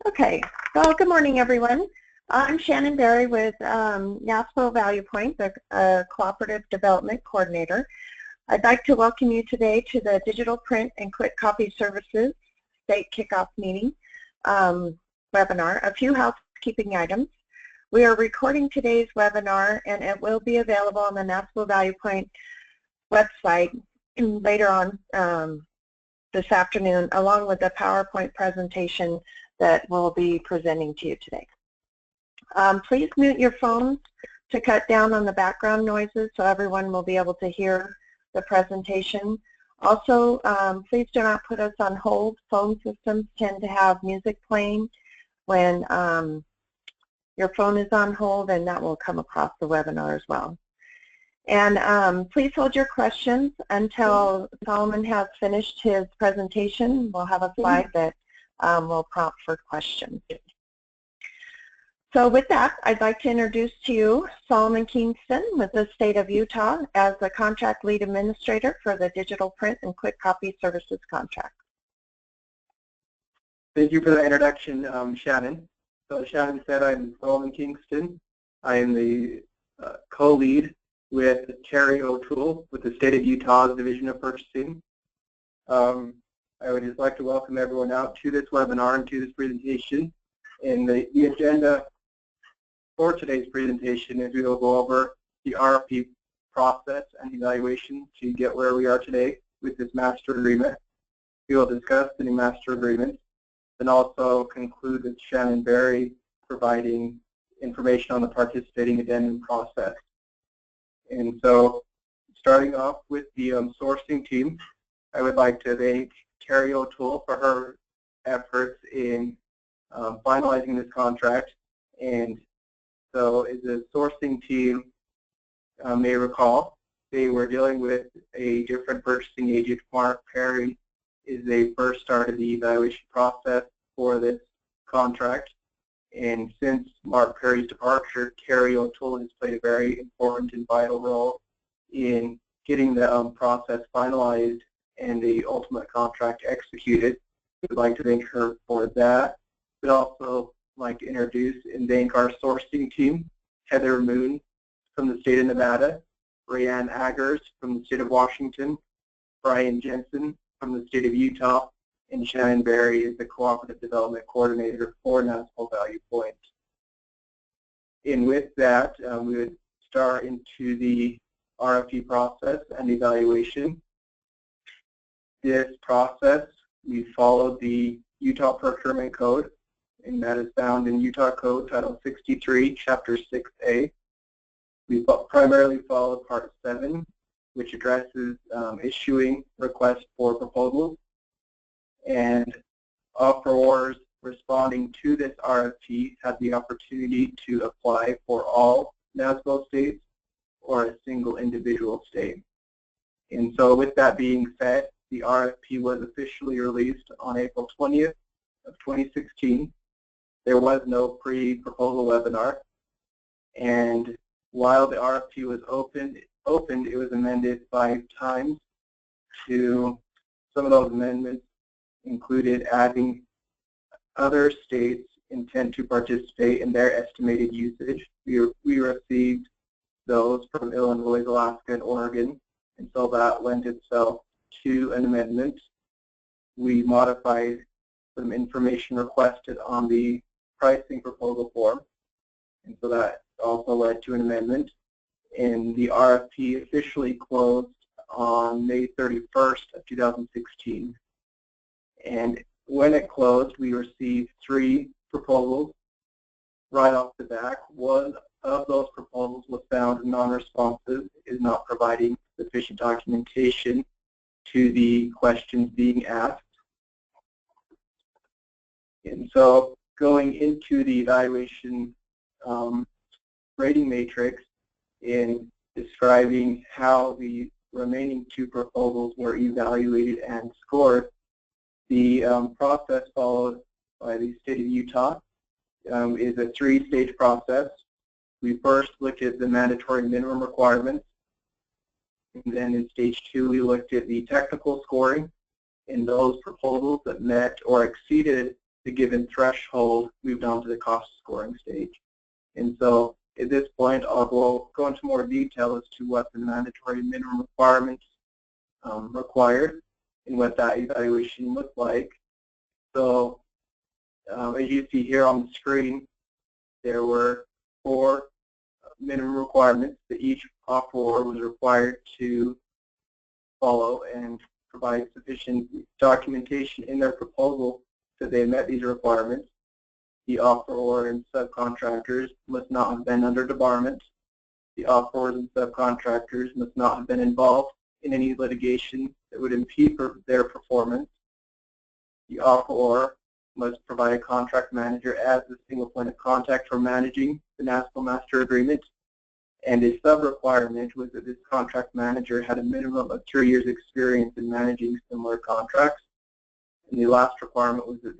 Okay, well, good morning, everyone. I'm Shannon Berry with NASPO Value Point, the Cooperative Development Coordinator. I'd like to welcome you today to the Digital Print and Quick Copy Services State Kickoff Meeting webinar. A few housekeeping items. We are recording today's webinar, and it will be available on the NASPO Value Point website later on this afternoon, along with the PowerPoint presentation that we'll be presenting to you today. Please mute your phones to cut down on the background noises so everyone will be able to hear the presentation. Also, please do not put us on hold. Phone systems tend to have music playing when your phone is on hold, and that will come across the webinar as well. And please hold your questions until Solomon has finished his presentation. We'll have a slide that will prompt for questions. So with that, I'd like to introduce to you Solomon Kingston with the State of Utah as the Contract Lead Administrator for the Digital Print and Quick Copy Services contract. Thank you for the introduction, Shannon. So as Shannon said, I'm Solomon Kingston. I am the co-lead with Terry O'Toole with the State of Utah's Division of Purchasing. I would just like to welcome everyone out to this webinar and to this presentation. And the agenda for today's presentation is we will go over the RFP process and evaluation to get where we are today with this master agreement. We will discuss the new master agreement and also conclude with Shannon Berry providing information on the participating addendum process. And so starting off with the sourcing team, I would like to thank Terry O'Toole for her efforts in finalizing this contract. And so as a sourcing team may recall, they were dealing with a different purchasing agent, Mark Perry, as they first started the evaluation process for this contract. And since Mark Perry's departure, Terry O'Toole has played a very important and vital role in getting the process finalized and the ultimate contract executed. We'd like to thank her for that. We'd also like to introduce and thank our sourcing team, Heather Moon from the state of Nevada, Rayanne Aggers from the state of Washington, Brian Jensen from the state of Utah, and Shannon Berry is the Cooperative Development Coordinator for NASPO Value Point. And with that, we would start into the RFP process and evaluation. This process, we followed the Utah Procurement Code, and that is found in Utah Code Title 63, Chapter 6A. We primarily followed Part 7, which addresses issuing requests for proposals, and offerors responding to this RFP had the opportunity to apply for all NASPO states or a single individual state. And so with that being said, the RFP was officially released on April 20th of 2016. There was no pre-proposal webinar, and while the RFP was opened, it was amended 5 times. To some of those amendments included adding other states' intent to participate in their estimated usage. We received those from Illinois, Alaska, and Oregon, and so that lent itself to an amendment. We modified some information requested on the pricing proposal form, and so that also led to an amendment. And the RFP officially closed on May 31st of 2016. And when it closed, we received 3 proposals right off the bat. One of those proposals was found non-responsive, is not providing sufficient documentation to the questions being asked. And so going into the evaluation rating matrix in describing how the remaining 2 proposals were evaluated and scored, the process followed by the state of Utah is a 3-stage process. We first looked at the mandatory minimum requirements, and then in stage 2 we looked at the technical scoring in those proposals that met or exceeded the given threshold, moved on to the cost scoring stage. And so at this point, I'll go into more detail as to what the mandatory minimum requirements required and what that evaluation looked like. So as you see here on the screen, there were 4 minimum requirements that each offeror was required to follow and provide sufficient documentation in their proposal that they met these requirements. The offeror and subcontractors must not have been under debarment. The offerors and subcontractors must not have been involved in any litigation that would impede their performance. The offeror must provide a contract manager as the single point of contact for managing the NASPO Master Agreement. And a sub-requirement was that this contract manager had a minimum of 3 years experience in managing similar contracts. And the last requirement was that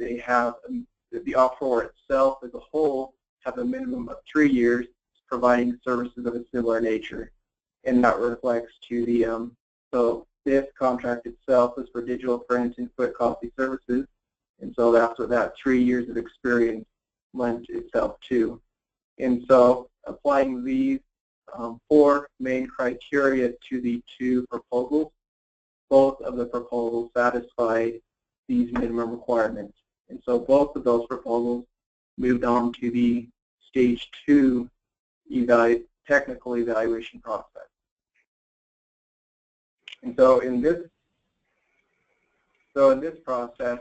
that the offeror itself as a whole have a minimum of 3 years providing services of a similar nature. And that reflects to the, so this contract itself is for digital print and photocopy services. And so that's what that 3 years of experience lent itself to. And so applying these 4 main criteria to the 2 proposals, both of the proposals satisfy these minimum requirements. And so both of those proposals moved on to the stage 2 technical evaluation process. And so in this process,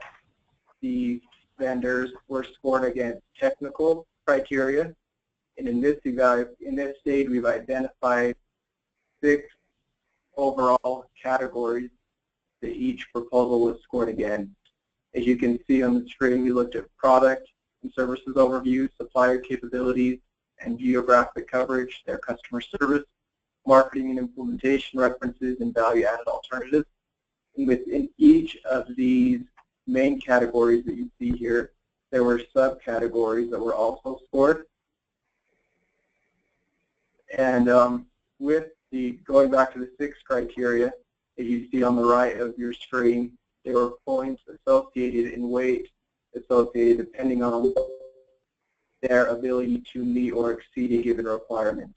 the vendors were scored against technical criteria, and in this stage we've identified 6 overall categories that each proposal was scored against. As you can see on the screen, we looked at product and services overview, supplier capabilities and geographic coverage, their customer service, marketing and implementation references, and value-added alternatives. And within each of these main categories that you see here, there were subcategories that were also scored. And with going back to the 6 criteria, as you see on the right of your screen, there were points associated and weight associated depending on their ability to meet or exceed a given requirement.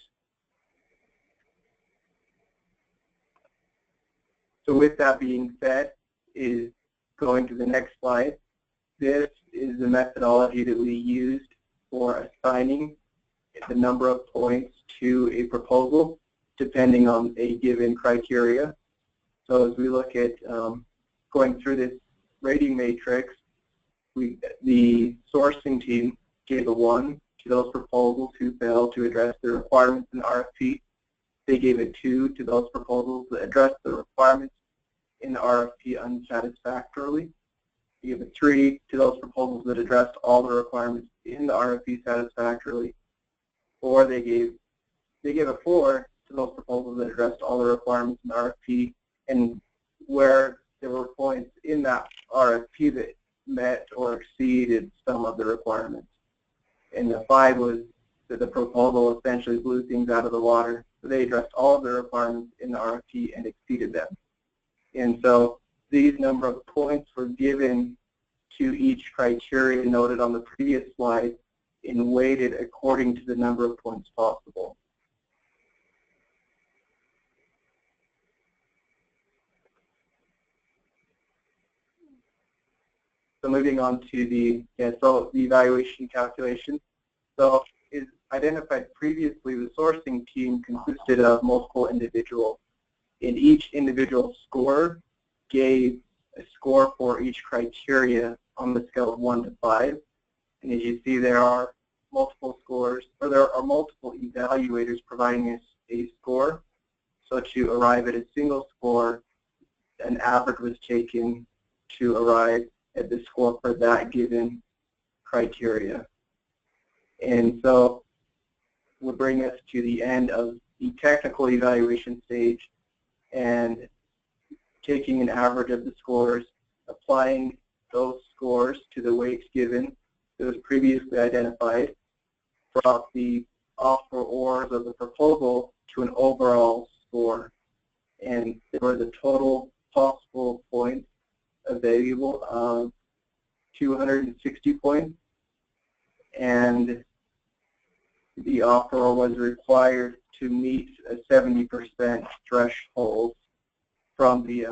So with that being said, is going to the next slide. This is the methodology that we used for assigning the number of points to a proposal depending on a given criteria. So as we look at going through this rating matrix, the sourcing team gave a 1 to those proposals who failed to address the requirements in the RFP. They gave a 2 to those proposals that addressed the requirements in the RFP unsatisfactorily. They gave a 3 to those proposals that addressed all the requirements in the RFP satisfactorily. Or they gave a 4 to those proposals that addressed all the requirements in the RFP, and where there were points in that RFP that met or exceeded some of the requirements. And the 5 was that the proposal essentially blew things out of the water. So they addressed all of the requirements in the RFP and exceeded them. And so these number of points were given to each criteria noted on the previous slide and weighted according to the number of points possible. So moving on to the evaluation calculation. So as identified previously, the sourcing team consisted of multiple individuals, and each individual scorer gave a score for each criteria on the scale of 1 to 5. And as you see, there are multiple scores, or there are multiple evaluators providing us a score. So to arrive at a single score, an average was taken to arrive at the score for that given criteria. And so will bring us to the end of the technical evaluation stage and taking an average of the scores, applying those scores to the weights given that was previously identified, brought the offerors of the proposal to an overall score. And there were the total possible points available of 260 points, and the offeror was required to meet a 70% threshold from the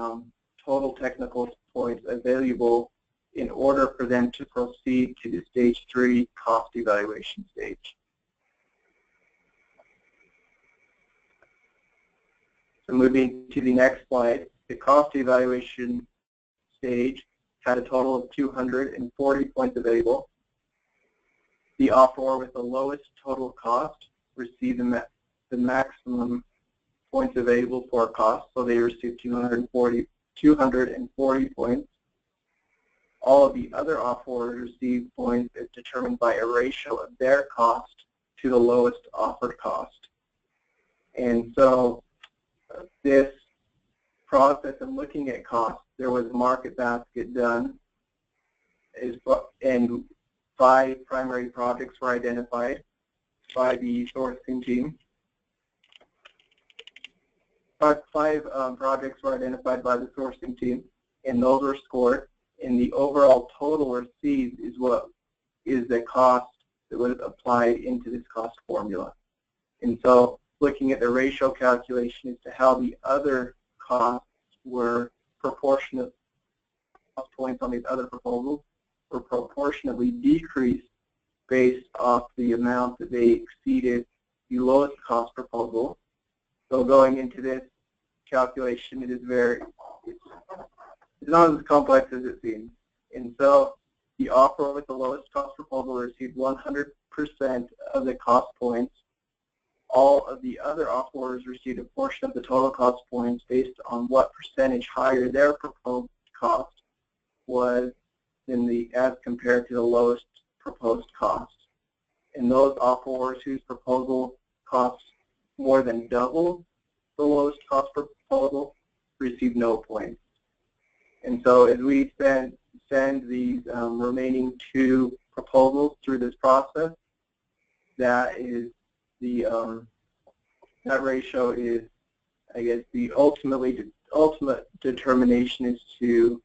total technical points available in order for them to proceed to the stage 3 cost evaluation stage. So moving to the next slide, the cost evaluation stage had a total of 240 points available. The offeror with the lowest total cost received the maximum points available for cost, so they received 240 points. All of the other offerors received points as determined by a ratio of their cost to the lowest offered cost. And so this process of looking at costs, there was a market basket done, and 5 primary projects were identified by the sourcing team. Five projects were identified by the sourcing team, and those were scored, and the overall total received is what is the cost that was applied into this cost formula. And so looking at the ratio calculation as to how the other costs were proportionate, cost points on these other proposals were proportionately decreased based off the amount that they exceeded the lowest cost proposal. So going into this calculation, it's not as complex as it seems. And so the offeror with the lowest cost proposal received 100% of the cost points. All of the other offerors received a portion of the total cost points based on what percentage higher their proposed cost was than as compared to the lowest proposed cost. And those offerors whose proposal costs more than double the lowest cost proposal received no points. And so as we send these remaining 2 proposals through this process, that is the that ratio is, I guess, the ultimate determination as to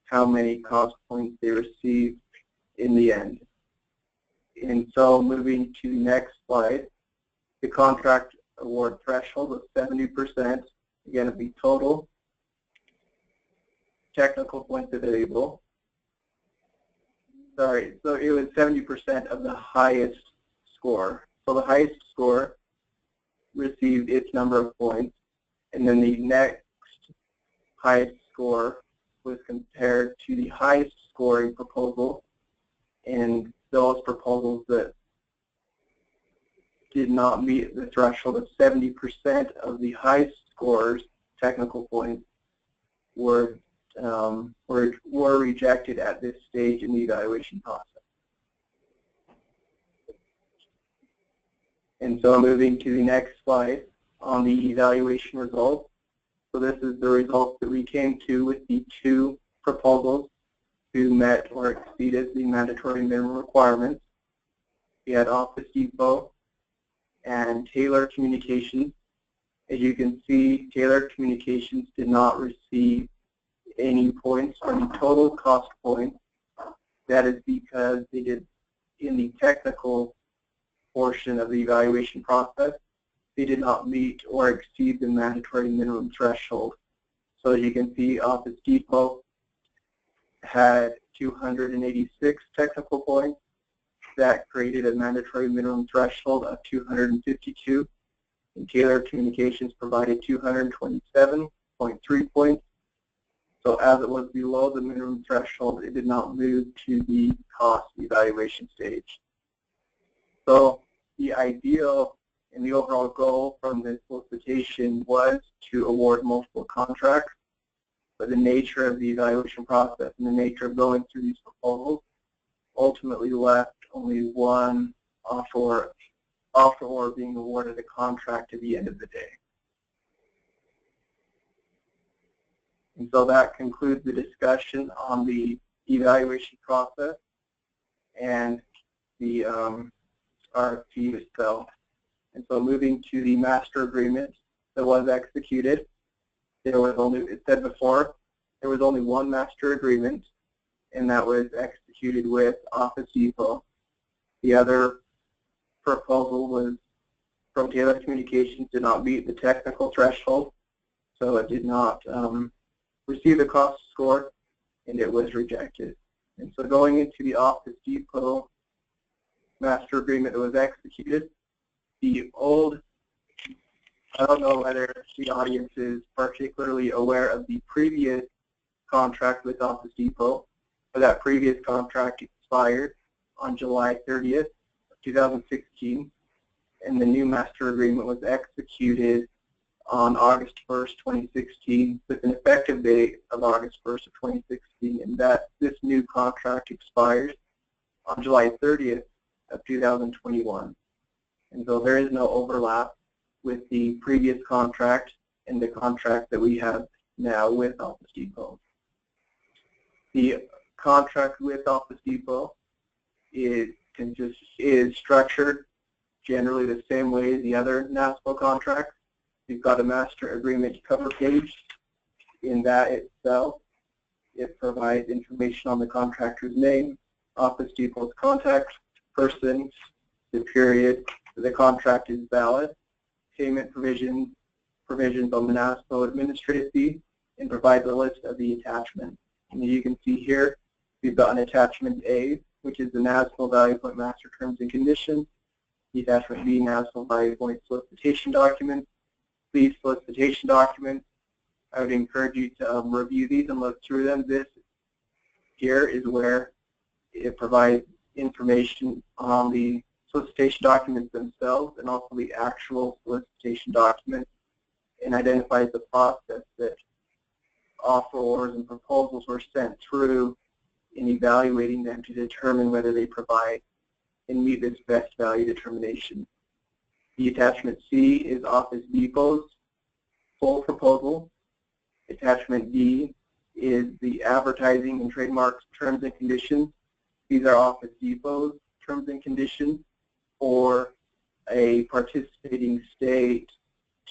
how many cost points they receive in the end. And so moving to the next slide, the contract award threshold of 70%, again, of the total technical points available. Sorry, so it was 70% of the highest score. So the highest score received its number of points, and then the next highest score was compared to the highest scoring proposal, and those proposals that did not meet the threshold of 70% of the highest scores technical points were rejected at this stage in the evaluation process. And so moving to the next slide on the evaluation results. So this is the results that we came to with the 2 proposals who met or exceeded the mandatory minimum requirements. We had Office Depot and Taylor Communications. As you can see, Taylor Communications did not receive any points for the total cost points. That is because they did, in the technical portion of the evaluation process, they did not meet or exceed the mandatory minimum threshold. So as you can see, Office Depot had 286 technical points. That created a mandatory minimum threshold of 252. And Taylor Communications provided 227.3 points. So as it was below the minimum threshold, it did not move to the cost evaluation stage. So the ideal and the overall goal from this solicitation was to award multiple contracts, but the nature of the evaluation process and the nature of going through these proposals ultimately left only one offeror being awarded a contract at the end of the day. And so that concludes the discussion on the evaluation process and the RFP itself. And so moving to the master agreement that was executed, there was only, it said before, there was only one master agreement. and that was executed with Office Depot. The other proposal was from Taylor Communications, did not meet the technical threshold, so it did not receive the cost score, and it was rejected. And so going into the Office Depot master agreement that was executed, the old, I don't know whether the audience is particularly aware of the previous contract with Office Depot, but that previous contract expired on July 30th, 2016, and the new master agreement was executed on August 1st, 2016, with an effective date of August 1st of 2016, and that this new contract expires on July 30th of 2021. And so there is no overlap with the previous contract and the contract that we have now with Office Depot. The contract with Office Depot is structured generally the same way as the other NASPO contracts. You've got a master agreement cover page. In that itself, it provides information on the contractor's name, Office Depot's contact person, the period that the contract is valid, payment provisions on the NASPO administrative fee, and provides a list of the attachments. And as you can see here, we've got an attachment A, which is the NASPO Value Point Master Terms and Conditions. The attachment B, NASPO Value Point Solicitation Document. These solicitation documents, I would encourage you to review these and look through them. This here is where it provides information on the solicitation documents themselves and also the actual solicitation documents, and identifies the process that offerors and proposals were sent through in evaluating them to determine whether they provide and meet this best value determination. The attachment C is Office Depot's full proposal. Attachment D is the advertising and trademarks terms and conditions. These are Office Depot's terms and conditions for a participating state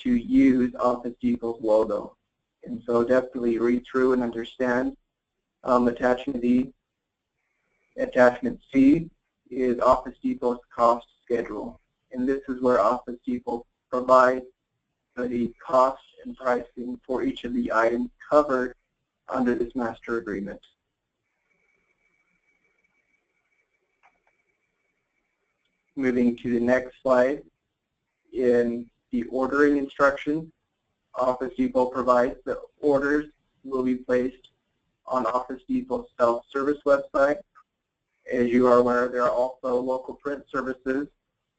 to use Office Depot's logo. And so definitely read through and understand attachment D. Attachment C is Office Depot's cost schedule. And this is where Office Depot provides the cost and pricing for each of the items covered under this master agreement. Moving to the next slide, in the ordering instructions, Office Depot provides that orders will be placed on Office Depot's self-service website. As you are aware, there are also local print services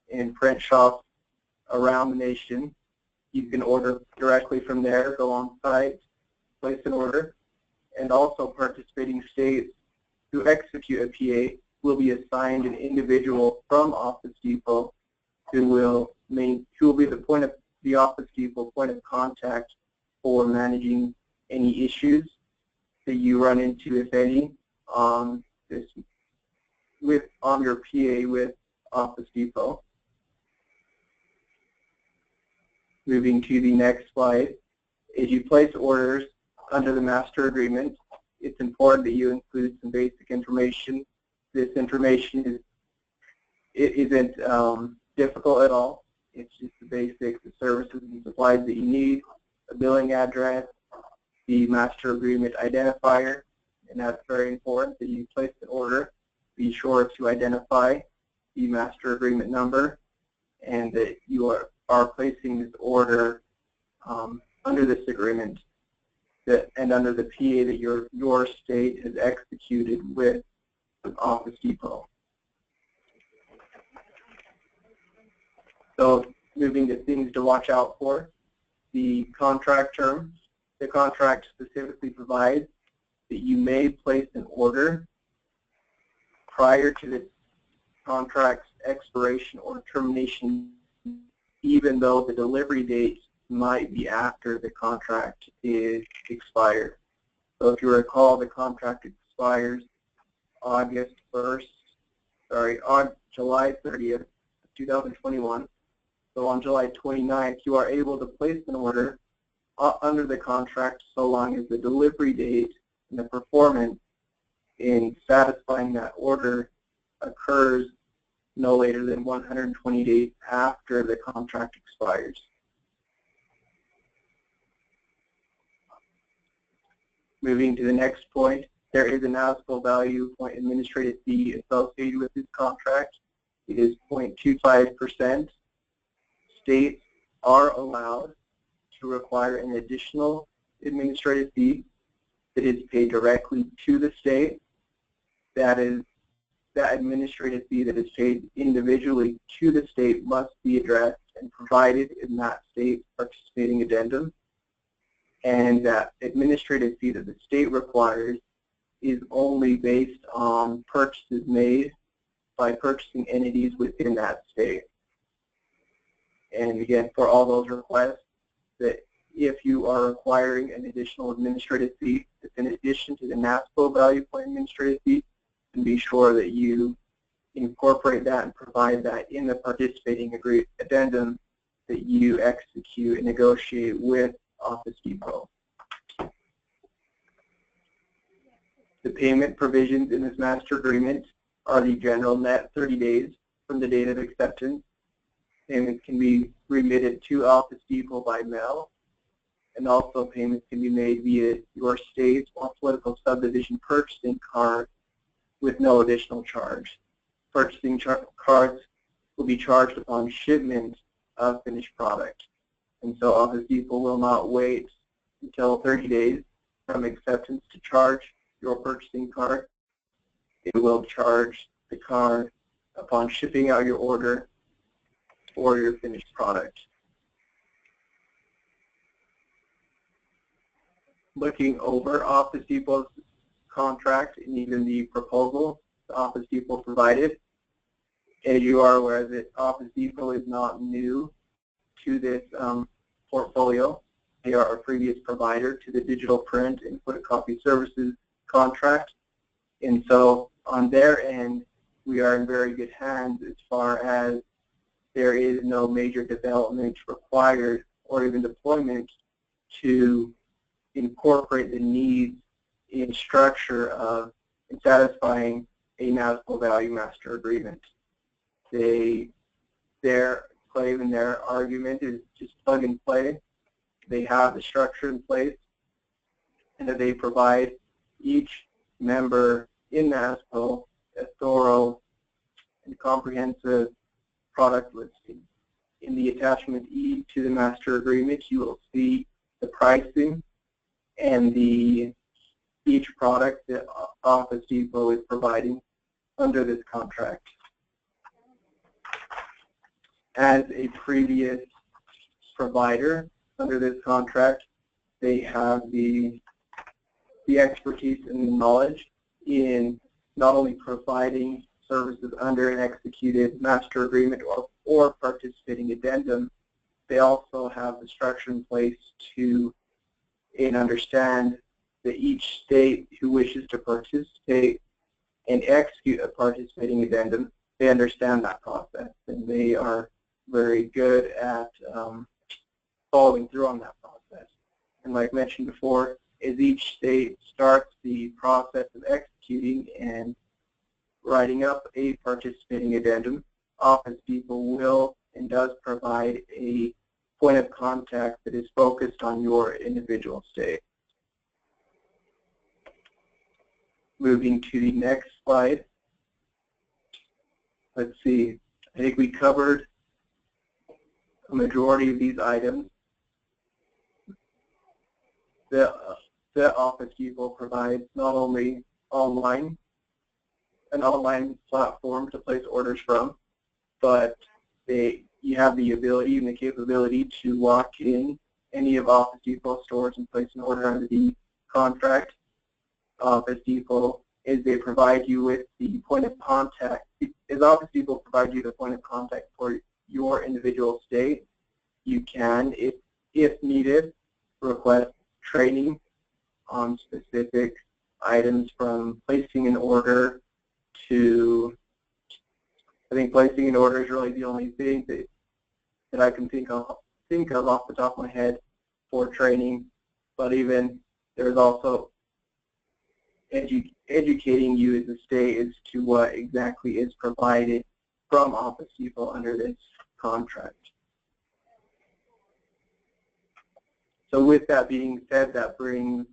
in print shops around the nation. You can order directly from there, go on site, place an order, and also participating states who execute a PA will be assigned an individual from Office Depot who will be the Office Depot point of contact for managing any issues that you run into, if any, on your PA with Office Depot. Moving to the next slide, as you place orders under the master agreement, it's important that you include some basic information. This information isn't difficult at all. It's just the basics, the services and supplies that you need, a billing address, the master agreement identifier, and that's very important that you place the order. Be sure to identify the master agreement number and that you are placing this order under this agreement and under the PA that your state has executed with Office Depot. So moving to things to watch out for, the contract terms. The contract specifically provides that you may place an order prior to the contract's expiration or termination, even though the delivery date might be after the contract is expired. So if you recall, the contract expires on July 30th, 2021. So on July 29th, you are able to place an order under the contract so long as the delivery date and the performance in satisfying that order occurs no later than 120 days after the contract expires. Moving to the next point, there is an ASPO value point administrative fee associated with this contract. It is 0.25%. States are allowed to require an additional administrative fee that is paid directly to the state. That administrative fee that is paid individually to the state must be addressed and provided in that state participating addendum. And that administrative fee that the state requires is only based on purchases made by purchasing entities within that state. And again, for all those requests, that if you are requiring an additional administrative fee that's in addition to the NASPO value point administrative fee, and be sure that you incorporate that and provide that in the participating addendum that you execute and negotiate with Office Depot. The payment provisions in this master agreement are the general net 30 days from the date of acceptance. Payments can be remitted to Office Depot by mail, and also payments can be made via your state or political subdivision purchasing card with no additional charge. Purchasing cards will be charged upon shipment of finished product. And so Office Depot will not wait until 30 days from acceptance to charge your purchasing card. It will charge the card upon shipping out your order or your finished product. Looking over Office Depot's contract and even the proposal the Office Depot provided, as you are aware that Office Depot is not new to this portfolio. They are a previous provider to the digital print and photocopy services contract. And so on their end, we are in very good hands as far as there is no major development required or even deployment to incorporate the needs in structure of in satisfying a NASPO value master agreement. Their claim and their argument is just plug and play. They have the structure in place, and that they provide each member in NASPO a thorough and comprehensive product listing. In the attachment E to the master agreement, you will see the pricing and each product that Office Depot is providing under this contract. As a previous provider under this contract, they have the expertise and the knowledge in not only providing services under an executed master agreement or participating addendum, they also have the structure in place to understand that each state who wishes to participate and execute a participating addendum, they understand that process, and they are very good at following through on that process. And like mentioned before, as each state starts the process of executing and writing up a participating addendum, Office Depot will and does provide a point of contact that is focused on your individual state. Moving to the next slide. Let's see, I think we covered a majority of these items. The Office Depot provides not only an online platform to place orders from, but you have the ability and the capability to walk in any of Office Depot stores and place an order under the contract. Office Depot, as they provide you with the point of contact, as Office Depot provides you the point of contact for your individual state, you can, if needed, request training on specific items from placing an order to, I think placing an order is really the only thing that I can think of off the top of my head for training, but even there's also educating you as a state as to what exactly is provided from Office Depot under this contract. So with that being said, that brings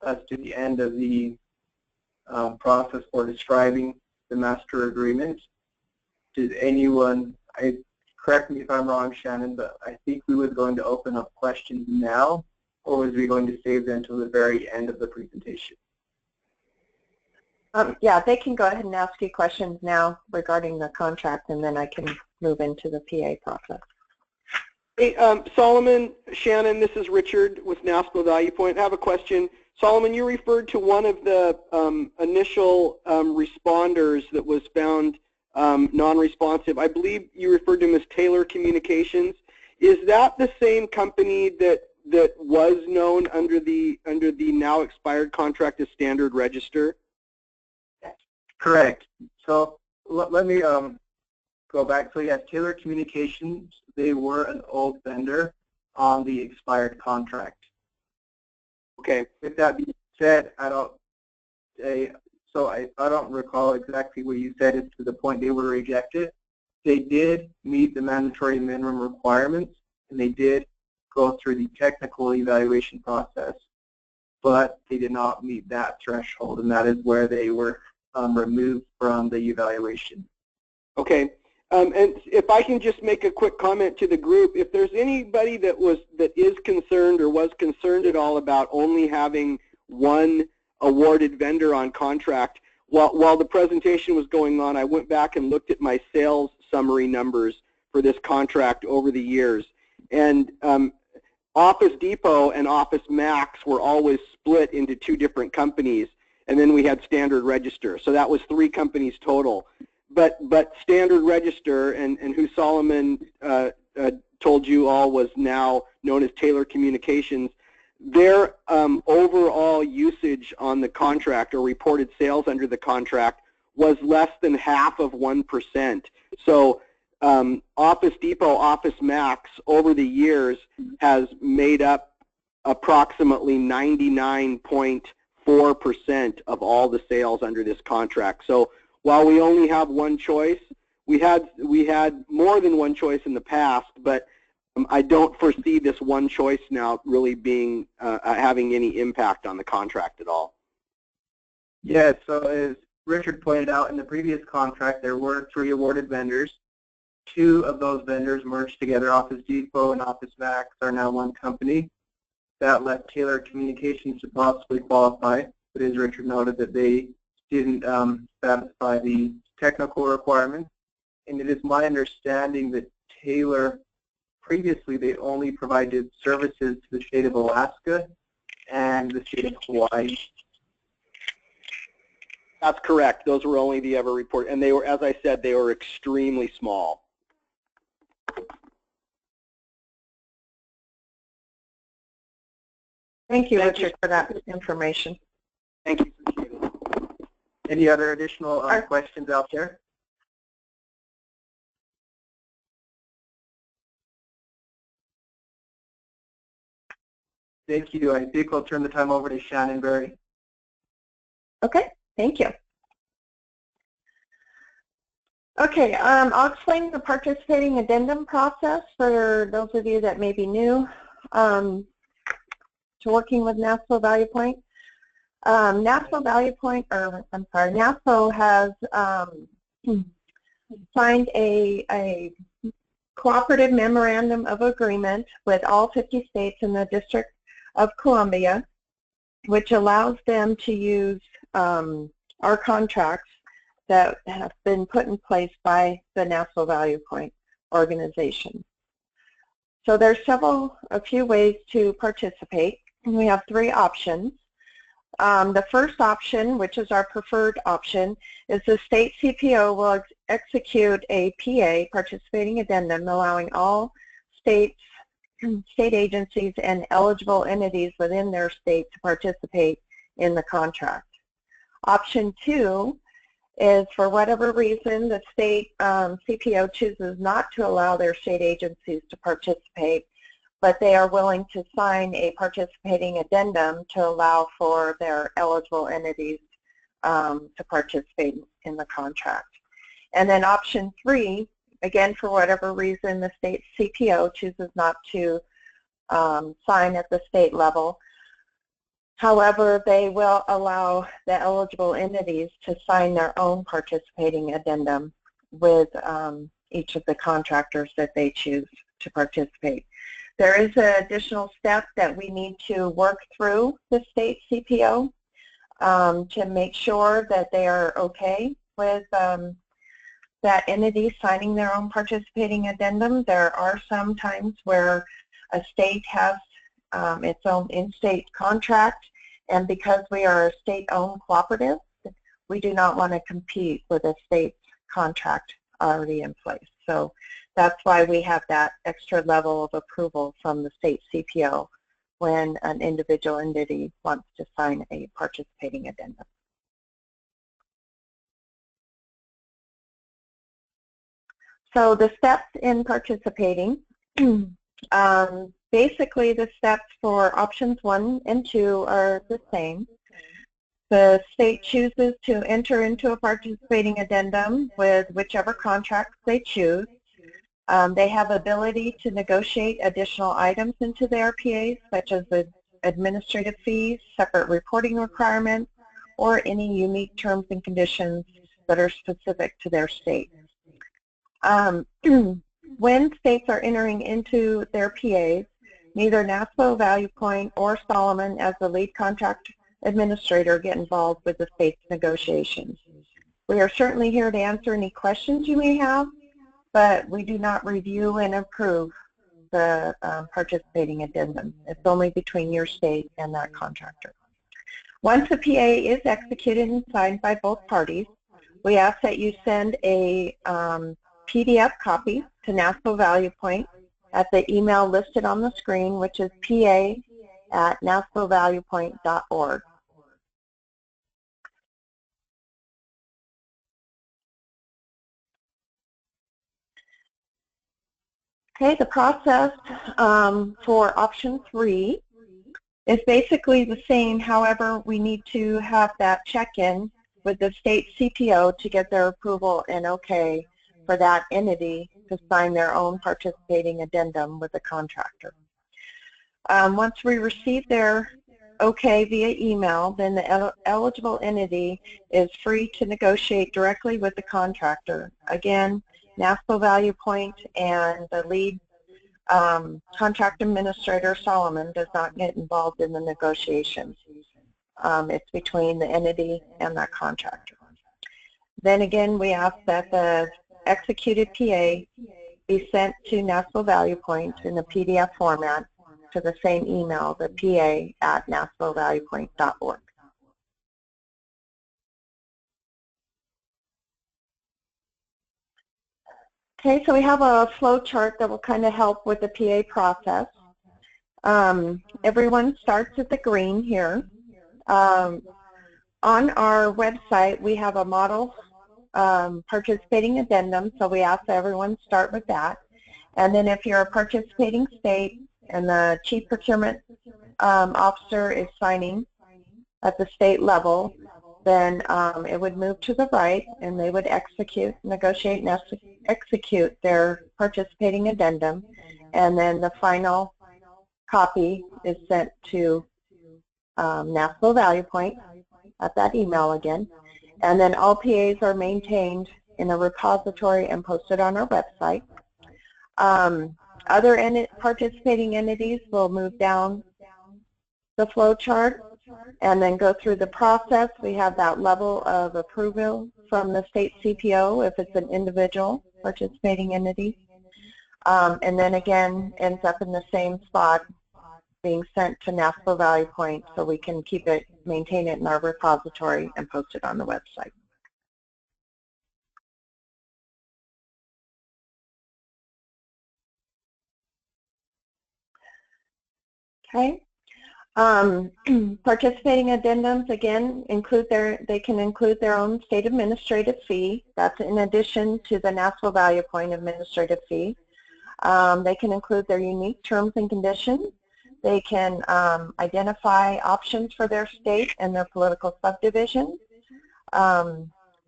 us to the end of the process for describing the master agreement. Does anyone, correct me if I'm wrong, Shannon, but I think we were going to open up questions now, or was we going to save them until the very end of the presentation? Yeah, they can go ahead and ask you questions now regarding the contract, and then I can move into the PA process. Hey, Solomon, Shannon, this is Richard with NASPO Value Point. I have a question. Solomon, you referred to one of the initial responders that was found non-responsive. I believe you referred to him as Taylor Communications. Is that the same company that was known under the now expired contract as Standard Register? Correct. So let me go back. So yes, Taylor Communications, they were an old vendor on the expired contract. Okay. With that being said, I don't recall exactly what you said as to the point they were rejected. They did meet the mandatory minimum requirements, and they did go through the technical evaluation process, but they did not meet that threshold, and that is where they were removed from the evaluation. Okay. And if I can just make a quick comment to the group, if there's anybody that is concerned or was concerned at all about only having one awarded vendor on contract, while the presentation was going on, I went back and looked at my sales summary numbers for this contract over the years. And Office Depot and Office Max were always split into two different companies, and then we had Standard Register. So that was 3 companies total. But Standard Register, and who Solomon told you all was now known as Taylor Communications, their overall usage on the contract or reported sales under the contract was less than half of 1%. So Office Depot, Office Max over the years has made up approximately 99.4% of all the sales under this contract. So while we only have one choice, we had more than one choice in the past, but I don't foresee this one choice now really being having any impact on the contract at all. Yeah, so as Richard pointed out, in the previous contract there were 3 awarded vendors. 2 of those vendors merged together. Office Depot and Office Max are now one company. That left Taylor Communications to possibly qualify, but as Richard noted that they didn't satisfy the technical requirements. And it is my understanding that Taylor, previously they only provided services to the state of Alaska and the state of Hawaii. That's correct. Those were only the ever report, and they were, as I said, they were extremely small. Thank you, Richard, for that information. Thank you. Any other additional questions out there? Thank you. I think I'll turn the time over to Shannon Berry. Okay, thank you. Okay, I'll explain the participating addendum process for those of you that may be new to working with NASPO Value Point. NASPO Value Point, or I'm sorry, NASPO has signed a cooperative memorandum of agreement with all 50 states in the District of Columbia, which allows them to use our contracts that have been put in place by the NASPO Value Point organization. So there's a few ways to participate. We have 3 options. The first option, which is our preferred option, is the state CPO will execute a PA, participating addendum, allowing all state agencies and eligible entities within their state to participate in the contract. Option 2 is, for whatever reason, the state CPO chooses not to allow their state agencies to participate, but they are willing to sign a participating addendum to allow for their eligible entities to participate in the contract. And then option 3, again, for whatever reason, the state CPO chooses not to sign at the state level. However, they will allow the eligible entities to sign their own participating addendum with each of the contractors that they choose to participate. There is an additional step that we need to work through the state CPO to make sure that they are okay with that entity signing their own participating addendum. There are some times where a state has its own in-state contract, and because we are a state-owned cooperative, we do not want to compete with a state contract already in place. So that's why we have that extra level of approval from the state CPO when an individual entity wants to sign a participating addendum. So the steps in participating, basically the steps for options 1 and 2 are the same. The state chooses to enter into a participating addendum with whichever contracts they choose. They have ability to negotiate additional items into the RPAs, such as the administrative fees, separate reporting requirements, or any unique terms and conditions that are specific to their state. When states are entering into their PAs, neither NASPO, Value Point, or Solomon as the lead contract administrator get involved with the state's negotiations. We are certainly here to answer any questions you may have, but we do not review and approve the participating addendum. It's only between your state and that contractor. Once the PA is executed and signed by both parties, we ask that you send a PDF copy to NASPO Value Point at the email listed on the screen, which is pa@naspovaluepoint.org. Okay, the process for option 3 is basically the same. However, we need to have that check-in with the state CPO to get their approval and okay for that entity to sign their own participating addendum with the contractor. Once we receive their okay via email, then the eligible entity is free to negotiate directly with the contractor. Again, NASPO Value Point and the lead contract administrator, Solomon, does not get involved in the negotiations. It's between the entity and that contractor. Then again, we ask that the executed PA be sent to NASPO Value Point in a PDF format to the same email, the pa@naspovaluepoint.org. Okay, so we have a flow chart that will kind of help with the PA process. Everyone starts at the green here. On our website, we have a model participating addendum, so we ask that everyone start with that. And then if you're a participating state and the chief procurement officer is signing at the state level, then it would move to the right and they would execute, negotiate and execute their participating addendum, and then the final copy is sent to NASPO Value Point at that email again. And then all PAs are maintained in a repository and posted on our website. Other participating entities will move down the flow chart and then go through the process. We have that level of approval from the state CPO if it's an individual participating entity. And then again, ends up in the same spot, being sent to NASPO Value Point so we can keep it, maintain it in our repository and post it on the website. Okay. Participating addendums, again, they can include their own state administrative fee. That's in addition to the NASPO Value Point administrative fee. They can include their unique terms and conditions. They can identify options for their state and their political subdivision.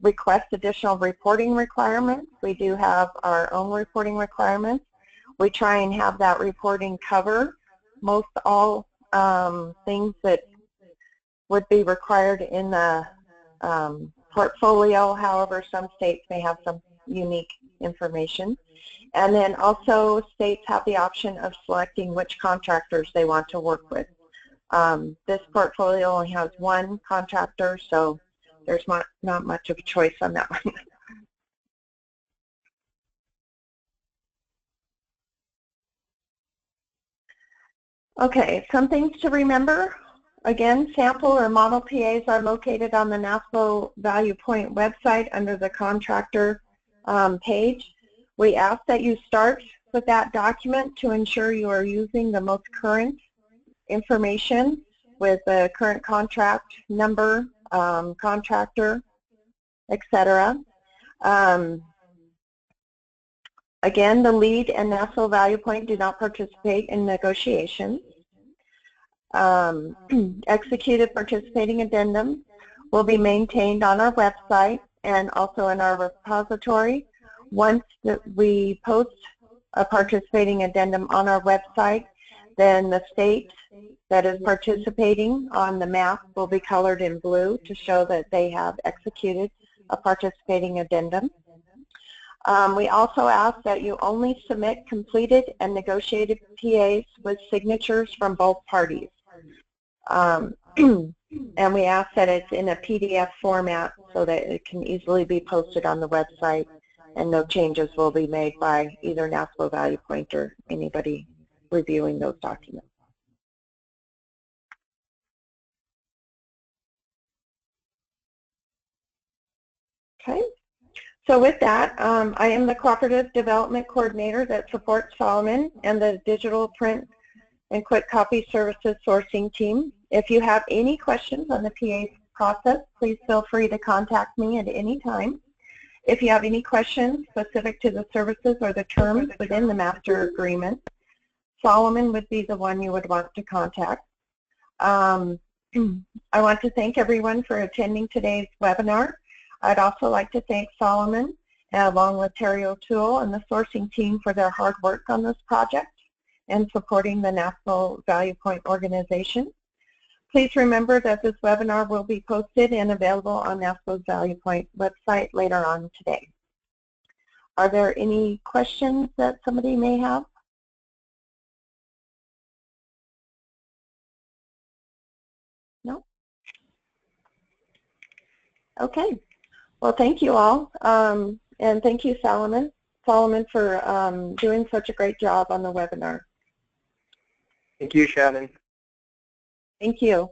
request additional reporting requirements. We do have our own reporting requirements. We try and have that reporting cover most all things that would be required in the portfolio. However, some states may have some unique information. And then also states have the option of selecting which contractors they want to work with. This portfolio only has one contractor, so there's not much of a choice on that one. Okay, some things to remember. Again, sample or model PAs are located on the NASPO Value Point website under the contractor page. We ask that you start with that document to ensure you are using the most current information with the current contract number, contractor, etc. Again, the lead and NASPO Value Point do not participate in negotiations. Executed participating addendums will be maintained on our website and also in our repository. Once we post a participating addendum on our website, then the state that is participating on the map will be colored in blue to show that they have executed a participating addendum. We also ask that you only submit completed and negotiated PAs with signatures from both parties. And we ask that it's in a PDF format so that it can easily be posted on the website and no changes will be made by either NASPO Value Point or anybody reviewing those documents. Okay, so with that, I am the Cooperative Development Coordinator that supports Solomon and the Digital Print and Quick Copy Services sourcing team. If you have any questions on the PA process, please feel free to contact me at any time. If you have any questions specific to the services or the terms within the master agreement, Solomon would be the one you would want to contact. I want to thank everyone for attending today's webinar. I'd also like to thank Solomon, along with Terry O'Toole and the sourcing team for their hard work on this project and supporting the National Value Point organization. Please remember that this webinar will be posted and available on NASPO's Value Point website later on today. Are there any questions that somebody may have? No? Okay. Well, thank you all, and thank you, Solomon, for doing such a great job on the webinar. Thank you, Shannon. Thank you.